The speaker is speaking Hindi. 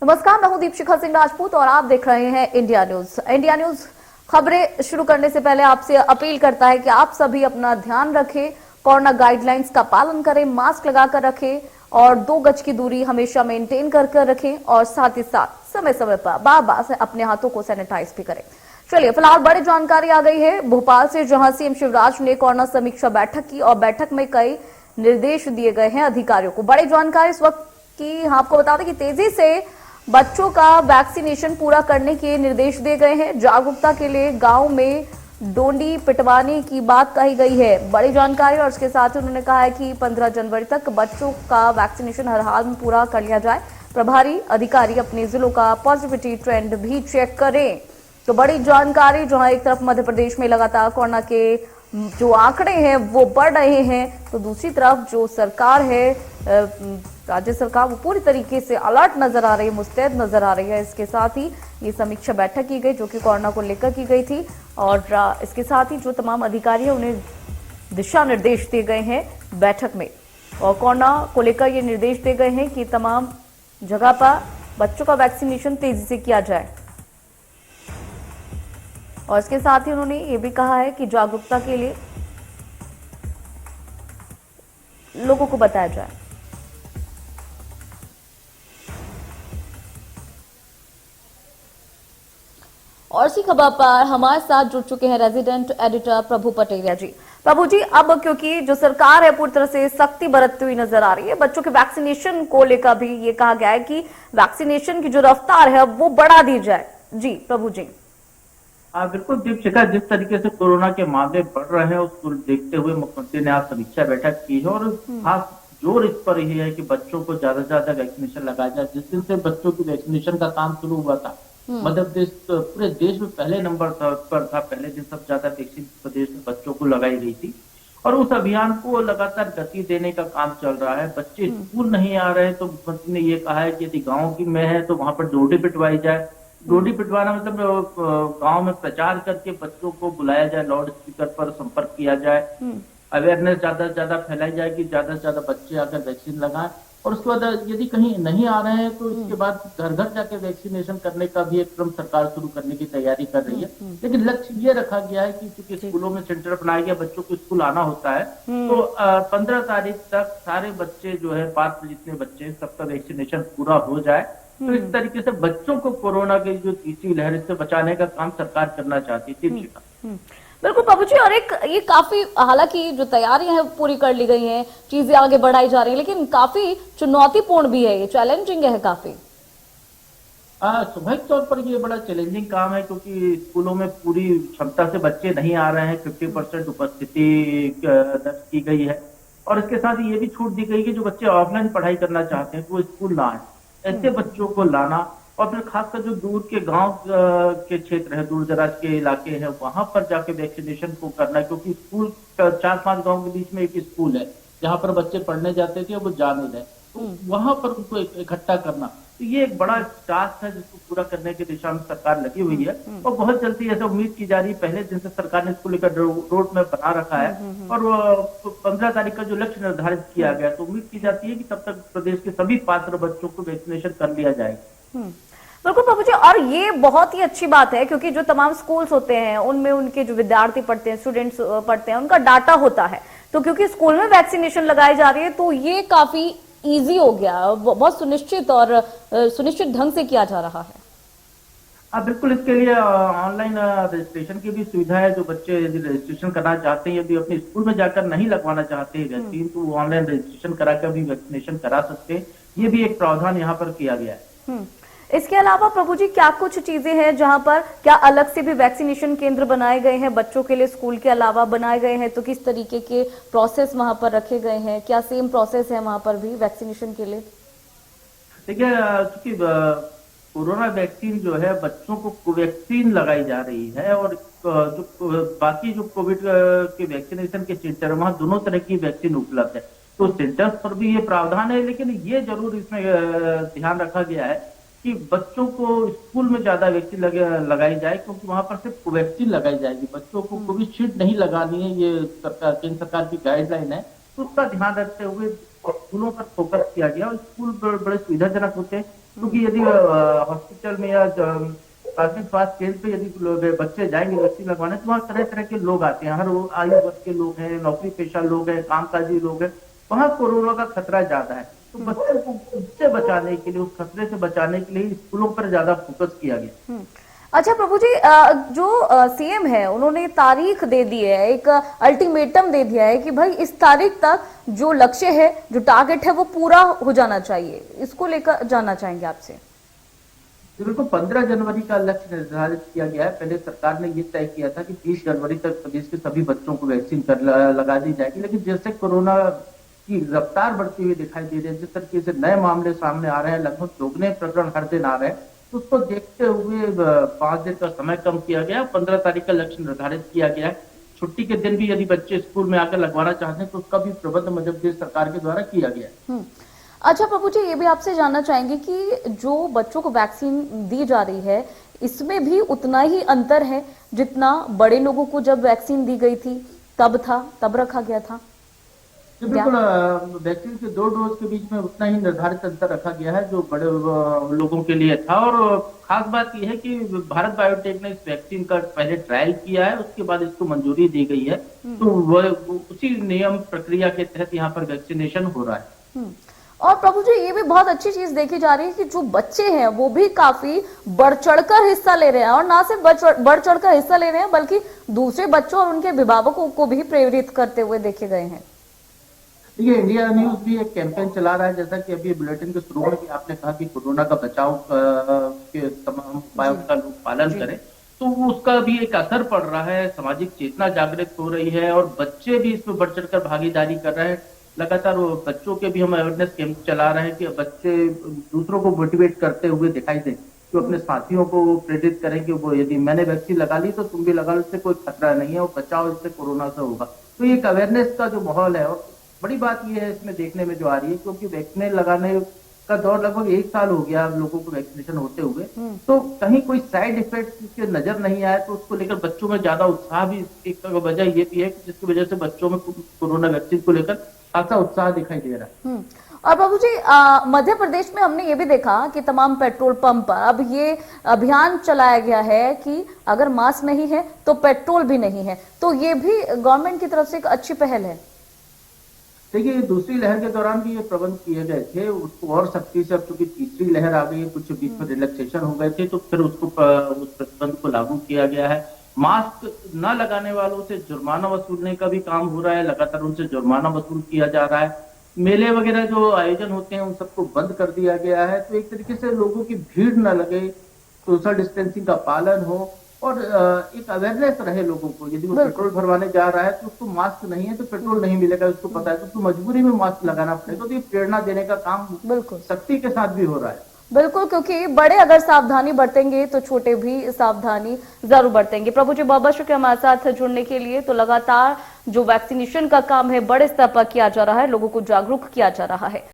नमस्कार, मैं हूं दीपशिखा सिंह राजपूत और आप देख रहे हैं इंडिया न्यूज। इंडिया न्यूज खबरें शुरू करने से पहले आपसे अपील करता है कि आप सभी अपना ध्यान रखें, कोरोना गाइडलाइंस का पालन करें, मास्क लगाकर रखें और 2 गज की दूरी हमेशा मेंटेन कर रखें और साथ ही साथ समय समय पर बार बार से अपने हाथों को सैनिटाइज भी करें। चलिए, फिलहाल बड़ी जानकारी आ गई है भोपाल से, जहां सीएम शिवराज ने कोरोना समीक्षा बैठक की और बैठक में कई निर्देश दिए गए हैं अधिकारियों को। बड़ी जानकारी इस वक्त की आपको बता दें कि तेजी से बच्चों का वैक्सीनेशन पूरा करने के निर्देश दिए गए हैं। जागरूकता के लिए गांव में डोंडी पिटवाने की बात कही गई है। बड़ी जानकारी और उसके साथ ही उन्होंने कहा है कि 15 जनवरी तक बच्चों का वैक्सीनेशन हर हाल में पूरा कर लिया जाए। प्रभारी अधिकारी अपने जिलों का पॉजिटिविटी ट्रेंड भी चेक करें। तो बड़ी जानकारी, जहां एक तरफ मध्य प्रदेश में लगातार कोरोना के जो आंकड़े हैं वो बढ़ रहे हैं, तो दूसरी तरफ जो सरकार है राज्य सरकार वो पूरी तरीके से अलर्ट नजर आ रही है, मुस्तैद नजर आ रही है। इसके साथ ही ये समीक्षा बैठक की गई जो कि कोरोना को लेकर की गई थी और इसके साथ ही जो तमाम अधिकारी हैं उन्हें दिशा निर्देश दिए गए हैं बैठक में। और कोरोना को लेकर ये निर्देश दिए गए हैं कि तमाम जगह पर बच्चों का वैक्सीनेशन तेजी से किया जाए। और इसके साथ ही उन्होंने ये भी कहा है कि जागरूकता के लिए लोगों को बताया जाए। और इसी खबर पर हमारे साथ जुड़ चुके हैं रेजिडेंट एडिटर प्रभु पटेलिया जी। प्रभु जी, अब क्योंकि जो सरकार है पूरी तरह से सख्ती बरतती हुई नजर आ रही है, बच्चों के वैक्सीनेशन को लेकर भी ये कहा गया है कि वैक्सीनेशन की जो रफ्तार है वो बढ़ा दी जाए। जी प्रभु जी। हाँ बिल्कुल दीपशिखा, जिस तरीके से कोरोना के मामले बढ़ रहे हैं उसको देखते हुए मुख्यमंत्री ने आज समीक्षा बैठक की है और खास जोर इस पर ही है कि बच्चों को ज्यादा से ज्यादा वैक्सीनेशन लगाया जाए। जिस दिन से बच्चों की वैक्सीनेशन का काम शुरू हुआ था, मध्य प्रदेश पूरे देश में पहले नंबर पर था। पहले दिन सबसे ज्यादा वैक्सीन प्रदेश में बच्चों को लगाई गई थी और उस अभियान को लगातार गति देने का काम चल रहा है। बच्चे स्कूल नहीं आ रहे तो मुख्यमंत्री ने ये कहा है कि यदि गाँव की में है तो वहां पर डोडी पिटवाई जाए। डोडी पिटवाना मतलब गांव में प्रचार करके बच्चों को बुलाया जाए, लाउड स्पीकर पर संपर्क किया जाए, अवेयरनेस ज्यादा से ज्यादा फैलाई जाए कि ज्यादा से ज्यादा बच्चे आकर वैक्सीन लगाएं। और उसके बाद यदि कहीं नहीं आ रहे हैं तो इसके बाद घर घर जाके वैक्सीनेशन करने का भी एक क्रम सरकार शुरू करने की तैयारी कर रही है। लेकिन लक्ष्य ये रखा गया है कि चूंकि स्कूलों में सेंटर बनाया गया, बच्चों को स्कूल आना होता है, तो 15 तारीख तक सारे बच्चे जो है पात्र जितने बच्चे सबका वैक्सीनेशन पूरा हो जाए। तो इस तरीके से बच्चों को कोरोना की जो तीसरी लहर से बचाने का काम सरकार करना चाहती थी। बिल्कुल प्रभु जी, और एक ये काफी, हालांकि जो तैयारियां हैं पूरी कर ली गई हैं, चीजें आगे बढ़ाई जा रही हैं, लेकिन काफी चुनौतीपूर्ण भी है, ये चैलेंजिंग है काफी। स्वाभाविक तौर पर ये बड़ा चैलेंजिंग काम है क्योंकि स्कूलों में पूरी क्षमता से बच्चे नहीं आ रहे हैं। 50% उपस्थिति दर्ज की गई है और इसके साथ ये भी छूट दी गई कि जो बच्चे ऑफलाइन पढ़ाई करना चाहते हैं वो स्कूल ना आए। ऐसे बच्चों को लाना और फिर खासकर जो दूर के गांव के क्षेत्र है, दूर दराज के इलाके हैं, वहां पर जाके वैक्सीनेशन को करना, क्योंकि स्कूल 4-5 गांव के बीच में एक स्कूल है जहां पर बच्चे पढ़ने जाते थे, वो जा नहीं रहे, तो वहां पर उनको इकट्ठा करना, तो ये एक बड़ा टास्क है जिसको पूरा करने की दिशा में सरकार लगी हुई है। और बहुत जल्दी ऐसा उम्मीद की जा रही है, पहले दिन से सरकार ने इसको लेकर रोड मैप बना रखा है और 15 तारीख का जो लक्ष्य निर्धारित किया गया, तो उम्मीद की जाती है कि तब तक प्रदेश के सभी पात्र बच्चों को वैक्सीनेशन कर लिया जाएगा। बिल्कुल प्रभु जी, और ये बहुत ही अच्छी बात है क्योंकि जो तमाम स्कूल्स होते हैं उनमें उनके जो विद्यार्थी पढ़ते हैं, स्टूडेंट्स पढ़ते हैं, उनका डाटा होता है, तो क्योंकि स्कूल में वैक्सीनेशन लगाई जा रही है तो ये काफी इजी हो गया, बहुत सुनिश्चित और सुनिश्चित ढंग से किया जा रहा है। हाँ बिल्कुल, इसके लिए ऑनलाइन रजिस्ट्रेशन की भी सुविधा है। जो बच्चे यदि रजिस्ट्रेशन करना चाहते हैं, यदि अपने स्कूल में जाकर नहीं लगवाना चाहते हैं वैक्सीन, तो वो ऑनलाइन रजिस्ट्रेशन कराकर भी वैक्सीनेशन करा सकते हैं। ये भी एक प्रावधान यहाँ पर किया गया है। इसके अलावा प्रभु जी, क्या कुछ चीजें हैं जहां पर क्या अलग से भी वैक्सीनेशन केंद्र बनाए गए हैं बच्चों के लिए, स्कूल के अलावा बनाए गए हैं, तो किस तरीके के प्रोसेस वहां पर रखे गए हैं? क्या सेम प्रोसेस है वहां पर भी वैक्सीनेशन के लिए? देखिए, क्योंकि कोरोना वैक्सीन जो है बच्चों को कोवैक्सीन लगाई जा रही है और जो बाकी जो कोविड के वैक्सीनेशन के सेंटर है वहां दोनों तरह की वैक्सीन उपलब्ध है, तो सेंटर्स पर भी ये प्रावधान है। लेकिन ये जरूर इसमें ध्यान रखा गया है कि बच्चों को स्कूल में ज्यादा वैक्सीन लगाई जाए, क्योंकि वहां पर सिर्फ कोवैक्सीन लगाई जाएगी, बच्चों को कोविशील्ड नहीं लगानी है। ये केंद्र सरकार की गाइडलाइन है, तो उसका ध्यान रखते हुए स्कूलों पर फोकस किया गया और स्कूल बड़े सुविधाजनक होते हैं। क्योंकि यदि हॉस्पिटल में या प्राथमिक स्वास्थ्य केंद्र पे यदि लोग बच्चे जाएंगे वैक्सीन लगवाने तो वहाँ तरह तरह के लोग आते हैं, हर आयु वर्ग के लोग हैं, नौकरी पेशा लोग हैं, कामकाजी लोग हैं, वहाँ कोरोना का खतरा ज्यादा है। तो बच्चों को उससे बचाने के लिए, उस खतरे से बचाने के लिए स्कूलों पर ज्यादा फोकस किया गया। अच्छा प्रभु जी, जो सीएम है उन्होंने तारीख दे दी है, एक अल्टीमेटम दे दिया है कि भाई इस तारीख तक जो लक्ष्य है, जो टारगेट है वो पूरा हो जाना चाहिए। इसको लेकर जानना चाहेंगे आपसे। जी बिल्कुल, 15 जनवरी का लक्ष्य निर्धारित किया गया है। पहले सरकार ने ये तय किया था कि 30 जनवरी तक प्रदेश के सभी बच्चों को वैक्सीन लगा दी जाएगी, लेकिन जैसे कोरोना की रफ्तार बढ़ती हुई दिखाई दे रही है, जिस तरीके से नए मामले सामने आ रहे हैं, लगभग दोगुने प्रकरण हर दिन आ रहे हैं, तो उसको देखते हुए 5 दिन का समय कम किया गया, 15 तारीख का लक्ष्य निर्धारित किया गया है। छुट्टी के दिन भी यदि बच्चे स्कूल में आकर लगवाना चाहते हैं तो उसका भी प्रबंध मध्य प्रदेश सरकार के द्वारा किया गया है। अच्छा प्रभु जी, ये भी आपसे जानना चाहेंगे कि जो बच्चों को वैक्सीन दी जा रही है इसमें भी उतना ही अंतर है जितना बड़े लोगों को जब वैक्सीन दी गई थी तब रखा गया था? जी बिल्कुल, वैक्सीन के 2 डोज के बीच में उतना ही निर्धारित अंतर रखा गया है जो बड़े लोगों के लिए था। और खास बात यह है कि भारत बायोटेक ने इस वैक्सीन का पहले ट्रायल किया है, उसके बाद इसको मंजूरी दी गई है, तो वह उसी नियम प्रक्रिया के तहत यहाँ पर वैक्सीनेशन हो रहा है। और प्रभु जी, ये भी बहुत अच्छी चीज देखी जा रही है कि जो बच्चे हैं वो भी काफी बढ़ चढ़कर हिस्सा ले रहे हैं, और ना सिर्फ बढ़ चढ़कर हिस्सा ले रहे हैं बल्कि दूसरे बच्चों और उनके अभिभावकों को भी प्रेरित करते हुए देखे गए हैं। देखिए, इंडिया न्यूज भी एक कैंपेन चला रहा है, जैसा कि अभी बुलेटिन के शुरू में भी आपने कहा कि कोरोना का बचाव के तमाम उपायों का लोग पालन करें, तो उसका भी एक असर पड़ रहा है, सामाजिक चेतना जागृत हो रही है और बच्चे भी इसमें बढ़ चढ़कर भागीदारी कर रहे हैं। लगातार बच्चों के भी हम अवेयरनेस कैंप चला रहे हैं कि बच्चे दूसरों को मोटिवेट करते हुए दिखाई दें, कि अपने साथियों को प्रेरित करें कि वो यदि मैंने वैक्सीन लगा ली तो तुम भी लगा लो, इससे कोई खतरा नहीं है और बचाव इससे कोरोना से होगा। तो एक अवेयरनेस का जो माहौल है, और बड़ी बात यह है इसमें देखने में जो आ रही है, क्योंकि वैक्सीन लगाने का दौर लगभग 1 साल हो गया लोगों को वैक्सीनेशन होते हुए, तो कहीं कोई साइड इफेक्ट के नजर नहीं आया, तो उसको लेकर बच्चों में ज्यादा उत्साह भी, एक वजह ये भी है जिसकी वजह से बच्चों में कोरोना वैक्सीन को लेकर खासा उत्साह दिखाई दे रहा है। और बाबू जी, मध्य प्रदेश में हमने ये भी देखा कि तमाम पेट्रोल पंप पर अब ये अभियान चलाया गया है कि अगर मास्क नहीं है तो पेट्रोल भी नहीं है, तो ये भी गवर्नमेंट की तरफ से एक अच्छी पहल है। देखिए, दूसरी लहर के दौरान भी ये प्रबंध किए गए थे, उसको और सख्ती से, अब चूंकि तीसरी लहर आ गई है, कुछ बीच में रिलैक्सेशन हो गए थे, तो फिर उसको उस प्रतिबंध को लागू किया गया है। मास्क न लगाने वालों से जुर्माना वसूलने का भी काम हो रहा है, लगातार उनसे जुर्माना वसूल किया जा रहा है। मेले वगैरह जो आयोजन होते हैं उन सबको बंद कर दिया गया है, तो एक तरीके से लोगों की भीड़ न लगे, सोशल डिस्टेंसिंग का पालन हो और एक अवेयरनेस रहे लोगों को। यदि वो पेट्रोल भरवाने जा रहा है तो उसको मास्क नहीं है तो पेट्रोल नहीं मिलेगा, उसको पता है, तो उसको मजबूरी में मास्क लगाना पड़ेगा। तो ये प्रेरणा देने का काम बिल्कुल सख्ती के साथ भी हो रहा है। बिल्कुल, क्योंकि बड़े अगर सावधानी बरतेंगे तो छोटे भी सावधानी जरूर बरतेंगे। प्रभु जी, बहुत बहुत शुक्रिया हमारे साथ जुड़ने के लिए। तो लगातार जो वैक्सीनेशन का काम है बड़े स्तर पर किया जा रहा है, लोगों को जागरूक किया जा रहा है।